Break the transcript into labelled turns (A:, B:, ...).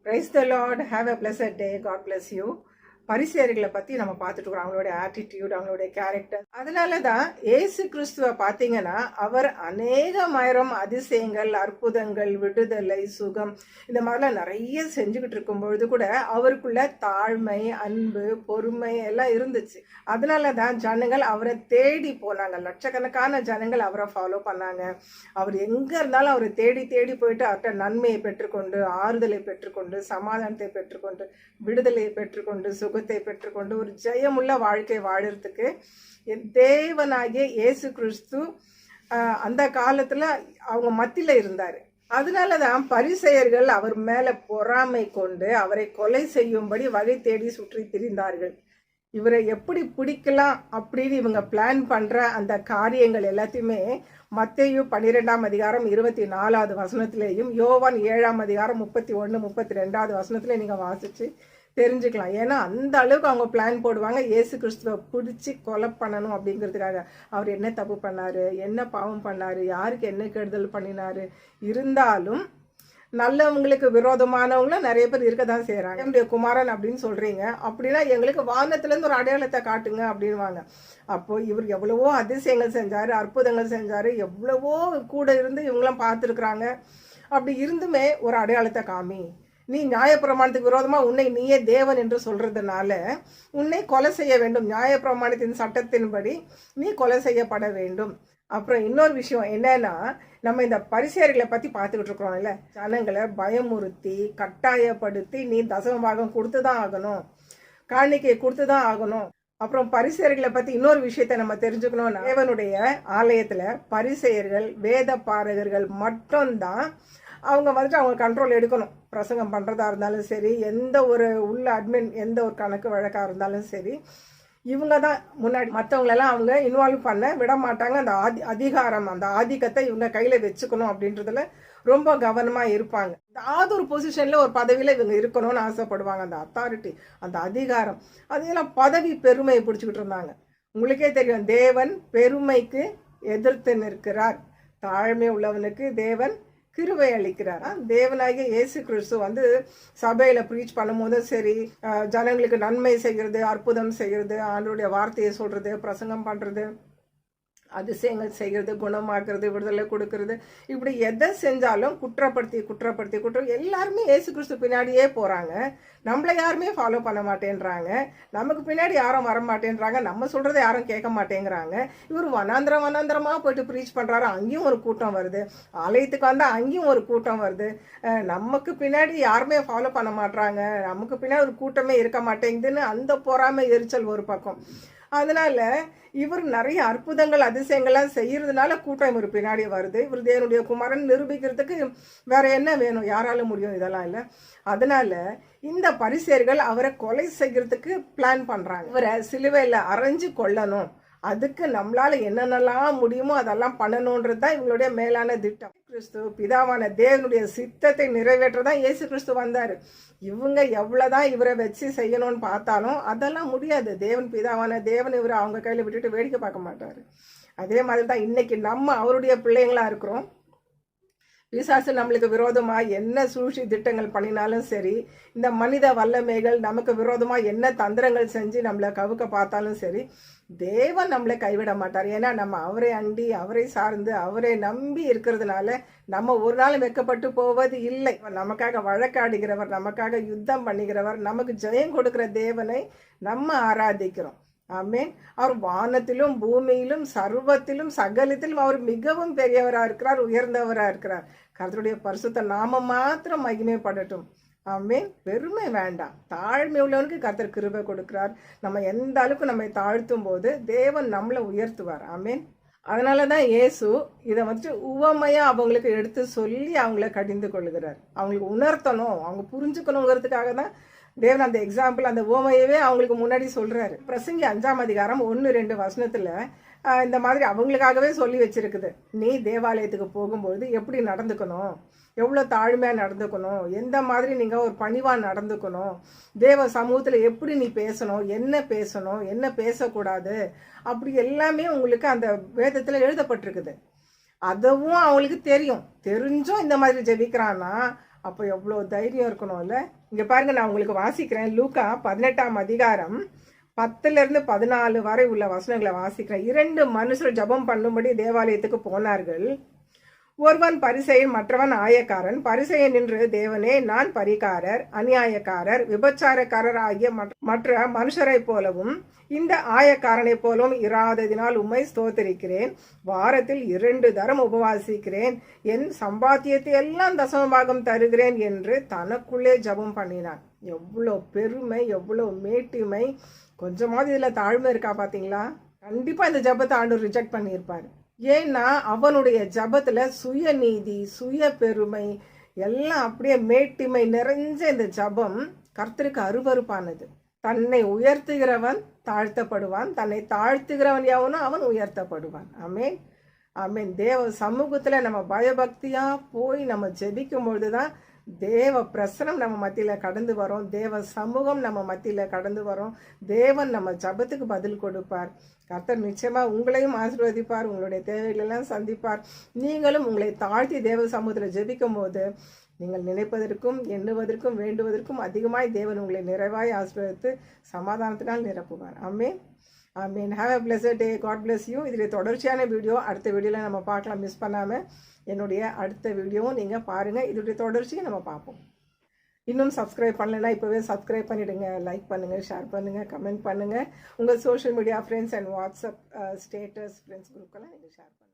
A: Praise the Lord. Have a blessed day. God bless you. பரிசேயர்களை பற்றி நம்ம பார்த்துட்டு இருக்கோம். அவங்களுடைய ஆட்டிடியூட், அவங்களுடைய கேரக்டர். அதனால தான் ஏசு கிறிஸ்துவை பார்த்தீங்கன்னா அவர் அநேகமாயிரம் அதிசயங்கள், அற்புதங்கள், விடுதலை, சுகம் இந்த மாதிரிலாம் நிறைய செஞ்சுக்கிட்டு இருக்கும்பொழுது கூட அவருக்குள்ள தாழ்மை, அன்பு, பொறுமை எல்லாம் இருந்துச்சு. அதனால தான் ஜனங்கள் அவரை தேடி போனாங்க. லட்சக்கணக்கான ஜனங்கள் அவரை ஃபாலோ பண்ணாங்க. அவர் எங்கே இருந்தாலும் அவரை தேடி தேடி போயிட்டு அவர்கிட்ட நன்மையை பெற்றுக்கொண்டு, ஆறுதலை பெற்றுக்கொண்டு, சமாதானத்தை பெற்றுக்கொண்டு, விடுதலையை பெற்றுக்கொண்டு, சுகத்தை பெற்றுக்கொண்டு ஒரு ஜெயமுள்ள வாழ்க்கை வாழறதுக்கு தேவனாகிய இயேசு கிறிஸ்து அந்த காலத்துல அவங்க மத்தியில இருந்தாரு. அதனாலதான் பரிசேயர்கள் அவர் மேல பொறாமை கொண்டு அவரை கொலை செய்யும்படி வகை தேடி சுற்றி திரிந்தார்கள். இவரை எப்படி பிடிக்கலாம் அப்படின்னு இவங்க பிளான் பண்ற அந்த காரியங்கள் எல்லாத்தையுமே மத்தேயு 12ஆம் அதிகாரம் 24வது வசனத்திலேயும் யோவான் 7ஆம் அதிகாரம் 31, 32வது வசனத்திலே நீங்க வாசிச்சு தெரிஞ்சுக்கலாம். ஏன்னா அந்த அளவுக்கு அவங்க பிளான் போடுவாங்க இயேசு கிறிஸ்துவை பிடிச்சி கொலை பண்ணணும் அப்படிங்கிறதுக்காக. அவர் என்ன தப்பு பண்ணாரு, என்ன பாவம் பண்ணாரு, யாருக்கு என்ன கெடுதல் பண்ணினாரு. இருந்தாலும் நல்லவங்களுக்கு விரோதமானவங்களும் நிறைய பேர் இருக்க தான் செய்கிறாங்க. என்னுடைய குமாரன் அப்படின்னு சொல்கிறீங்க, அப்படின்னா எங்களுக்கு வானத்துலேருந்து ஒரு அடையாளத்தை காட்டுங்க அப்படின்வாங்க. அப்போ இவர் எவ்வளவோ அதிசயங்கள் செஞ்சார், அற்புதங்கள் செஞ்சார், எவ்வளவோ கூட இருந்து இவங்களாம் பார்த்துருக்குறாங்க. அப்படி இருந்துமே ஒரு அடையாளத்தை காமி, நீ நியாயப்பிரமாணத்துக்கு விரோதமாக உன்னை நீயே தேவன் என்று சொல்றதுனால உன்னை கொலை செய்ய வேண்டும், நியாயப்பிரமாணத்தின் சட்டத்தின்படி நீ கொலை செய்யப்பட வேண்டும். அப்புறம் இன்னொரு விஷயம் என்னன்னா, நம்ம இந்த பரிசேயர்களை பற்றி பார்த்துக்கிட்டு இருக்கிறோம்ல, ஜனங்களை பயமுறுத்தி கட்டாயப்படுத்தி நீ தசமபாகம் கொடுத்து தான் ஆகணும், காணிக்கை கொடுத்து தான் ஆகணும். அப்புறம் பரிசேயர்களை பற்றி இன்னொரு விஷயத்தை நம்ம தெரிஞ்சுக்கணும்னா, தேவனுடைய ஆலயத்தில் பரிசேயர்கள், வேத பாரகர்கள் மட்டும்தான் அவங்க வந்துட்டு அவங்க கண்ட்ரோல் எடுக்கணும். பிரசங்கம் பண்ணுறதா இருந்தாலும் சரி, எந்த ஒரு உள்ள அட்மின், எந்த ஒரு கணக்கு வழக்காக இருந்தாலும் சரி, இவங்க தான் முன்னாடி. மற்றவங்களெல்லாம் அவங்க இன்வால்வ் பண்ண விட மாட்டாங்க. அந்த அதிகாரம், அந்த ஆதிக்கத்தை இவங்க கையில் வச்சுக்கணும் அப்படின்றதுல ரொம்ப கவனமாக இருப்பாங்க. ஏதாவது ஒரு பொசிஷனில், ஒரு பதவியில் இவங்க இருக்கணும்னு ஆசைப்படுவாங்க. அந்த அத்தாரிட்டி, அந்த அதிகாரம், அதெல்லாம் பதவி பெருமையை பிடிச்சிக்கிட்டு இருந்தாங்க. உங்களுக்கே தெரியும், தேவன் பெருமைக்கு எதிர்த்து நிற்கிறார், தாழ்மை உள்ளவனுக்கு தேவன் கிருபை அளிக்கிறாரா. தேவனாகிய இயேசு கிறிஸ்து வந்து சபையில ப்ரீச் பண்ணும்போதும் சரி, ஜனங்களுக்கு நன்மை செய்கிறது, அற்புதம் செய்கிறது, ஆண்டவருடைய வார்த்தையை சொல்றது, பிரசங்கம் பண்றது, அதிசயங்கள் செய்கிறது, குணமாக்குறது, விடுதலை கொடுக்கறது, இப்படி எதை செஞ்சாலும் குற்றப்படுத்தி எல்லாருமே இயேசு கிறிஸ்து பின்னாடியே போறாங்க. நம்மளை யாருமே ஃபாலோ பண்ண மாட்டேன்றாங்க, நமக்கு பின்னாடி யாரும் வர மாட்டேன்றாங்க, நம்ம சொல்றதை யாரும் கேட்க மாட்டேங்கிறாங்க. இவர் வனாந்திரமா போயிட்டு ப்ரீச் பண்றாரு, அங்கேயும் ஒரு கூட்டம் வருது, ஆலயத்துக்கு வந்தா அங்கேயும் ஒரு கூட்டம் வருது. நமக்கு பின்னாடி யாருமே ஃபாலோ பண்ண மாட்டாங்க, நமக்கு பின்னாடி ஒரு கூட்டமே இருக்க மாட்டேங்குதுன்னு அந்த பொறாமை, எரிச்சல் ஒரு பக்கம். அதனால இவர் நிறைய அற்புதங்கள், அதிசயங்கள்லாம் செய்யறதுனால கூட்டம் இவர் பின்னாடி வருது. இவர் தேவனுடைய குமாரன் நிரூபிக்கிறதுக்கு வேற என்ன வேணும், யாரால முடியும், இதெல்லாம் இல்லை. அதனால இந்த பரிசேயர்கள் அவரை கொலை செய்யறதுக்கு பிளான் பண்றாங்க. இவரை சிலுவையில அரைஞ்சு கொல்லணும், அதுக்கு நம்மளால என்னென்னலாம் முடியுமோ அதெல்லாம் பண்ணணும்ன்றது தான் இவங்களுடைய மேலான திட்டம். கிறிஸ்து பிதாவான தேவனுடைய சித்தத்தை நிறைவேற்றதான் இயேசு கிறிஸ்து வந்தாரு. இவங்க எவ்வளவுதான் இவரை வச்சு செய்யணும்னு பார்த்தாலும் அதெல்லாம் முடியாது. தேவன் பிதாவான தேவன் இவரை அவங்க கையில விட்டுட்டு வேடிக்கை பார்க்க மாட்டாரு. அதே மாதிரி தான் இன்னைக்கு நம்ம அவருடைய பிள்ளைங்களா இருக்கிறோம். பிசாசு நம்மளுக்கு விரோதமா என்ன சூழ்ச்சி திட்டங்கள் பண்ணினாலும் சரி, இந்த மனித வல்லமைகள் நமக்கு விரோதமா என்ன தந்திரங்கள் செஞ்சு நம்மளை கவுக்க பார்த்தாலும் சரி, தேவன் நம்மளை கைவிட மாட்டார். ஏன்னா நம்ம அவரை அண்டி, அவரை சார்ந்து, அவரை நம்பி இருக்கிறதுனால நம்ம ஒரு நாள் வெட்கப்பட்டு போவது இல்லை. நமக்காக வழக்காடுகிறவர், நமக்காக யுத்தம் பண்ணுகிறவர், நமக்கு ஜெயம் கொடுக்கிற தேவனை நம்ம ஆராதிக்கிறோம். ஆமென். அவர் வானத்திலும் பூமியிலும் சர்வத்திலும் சகலத்திலும் அவர் மிகவும் பெரியவராக இருக்கிறார், உயர்ந்தவராக இருக்கிறார். கர்த்தருடைய பரிசுத்த நாமம் மாத்திரம் மகிமைப்படட்டும். ஆமென். பெருமை வேண்டாம், தாழ்மை உள்ளவனுக்கு கர்த்தர் கிருபை கொடுக்கிறார். நம்ம எந்த அளவுக்கு நம்மை தாழ்த்தும் போது தேவன் நம்மளை உயர்த்துவார். ஆமென். அதனால தான் இயேசு இதை வந்துட்டு உவமையாக அவங்களுக்கு எடுத்து சொல்லி அவங்கள கடிந்து கொள்கிறார். அவங்களுக்கு உணர்த்தணும், அவங்க புரிஞ்சுக்கணுங்கிறதுக்காக தான் தேவன் அந்த எக்ஸாம்பிள், அந்த உவமையவே அவங்களுக்கு முன்னாடி சொல்றாரு. பிரசங்கி 5ஆம் அதிகாரம் 1-2 வசனத்துல இந்த மாதிரி அவங்களுக்காகவே சொல்லி வச்சிருக்குது. நீ தேவாலயத்துக்கு போகும்போது எப்படி நடந்துக்கணும், எவ்வளோ தாழ்மையாக நடந்துக்கணும், எந்த மாதிரி நீங்கள் ஒரு பணிவாக நடந்துக்கணும், தேவ சமூகத்தில் எப்படி நீ பேசணும், என்ன பேசக்கூடாது, அப்படி எல்லாமே உங்களுக்கு அந்த வேதத்தில் எழுதப்பட்டிருக்குது. அதுவும் அவங்களுக்கு தெரியும். தெரிஞ்சும் இந்த மாதிரி ஜெபிக்கிறான்னா அப்போ எவ்வளோ தைரியம் இருக்கணும்ல. இங்கே பாருங்க, நான் உங்களுக்கு வாசிக்கிறேன். லூக்கா 18ஆம் அதிகாரம் 10-14 வரை உள்ள வசனங்களை வாசிக்கிறேன். 2 மனுஷர் ஜெபம் பண்ணும்படி தேவாலயத்துக்கு போனார்கள். ஒருவன் பரிசேயன், மற்றவன் ஆயக்காரன். பரிசேயன் நின்று, தேவனே, நான் பரிகாரர், அநியாயக்காரர், விபச்சாரக்காரர் ஆகிய மற்ற மனுஷரை போலவும் இந்த ஆயக்காரனை போலவும் இராததினால் உம்மை ஸ்தோத்திரிக்கிறேன். வாரத்தில் 2 தரம் உபவாசிக்கிறேன். என் சம்பாத்தியத்தை எல்லாம் தசமபாகம் தருகிறேன் என்று தனக்குள்ளே ஜெபம் பண்ணினான். எவ்வளோ பெருமை, எவ்வளோ மேட்டிமை. கொஞ்சமாவது இதில் தாழ்மை இருக்கா பார்த்தீங்களா? கண்டிப்பாக இந்த ஜெபத்தை ஆண்டவர் ரிஜெக்ட் பண்ணியிருப்பார். ஏன்னா அவனுடைய ஜபத்துல சுயநீதி, சுய பெருமை எல்லாம் அப்படியே மேட்டிமை நிறைஞ்ச இந்த ஜபம் கர்த்தருக்கு அருவருப்பானது. தன்னை உயர்த்துகிறவன் தாழ்த்தப்படுவான், தன்னை தாழ்த்துகிறவன் எவனோ அவன் உயர்த்தப்படுவான். ஆமேன், ஆமேன். தேவ சமூகத்துல நம்ம பயபக்தியா போய் நம்ம ஜெபிக்கும் பொழுதுதான் தேவ பிரசனம் நம்ம மத்தியில கடந்து வரும், தேவ சமூகம் நம்ம மத்தியில கடந்து வரும். தேவன் நம்ம ஜபத்துக்கு பதில் கொடுப்பார். கர்த்தர் நிச்சயமா உங்களையும் ஆசீர்வதிப்பார், உங்களுடைய தேவைகளெல்லாம் சந்திப்பார். நீங்களும் உங்களை தாழ்த்தி தேவ சமூகத்தில் ஜெபிக்கும் போது நீங்கள் நினைப்பதற்கும் எண்ணுவதற்கும் வேண்டுவதற்கும் அதிகமாய் தேவன் உங்களை நிறைவாய் ஆசீர்வதித்து சமாதானத்தினால் நிரப்புவார். ஆமென், ஆமென். Have a blessed day. God bless you. இதில் தொடர்ச்சியான வீடியோ அடுத்த வீடியோவில் நம்ம பார்க்கலாம். மிஸ் பண்ணாமல் என்னுடைய அடுத்த வீடியோவும் நீங்கள் பாருங்கள். இதோடைய தொடர்ச்சியை நம்ம பார்ப்போம். இன்னும் சப்ஸ்கிரைப் பண்ணலைன்னா இப்போவே சப்ஸ்கிரைப் பண்ணிவிடுங்க. லைக் பண்ணுங்கள், ஷேர் பண்ணுங்கள், கமெண்ட் பண்ணுங்கள். உங்கள் social media friends and WhatsApp status friends குரூப்பெல்லாம் நீங்கள் ஷேர் பண்ணுங்கள்.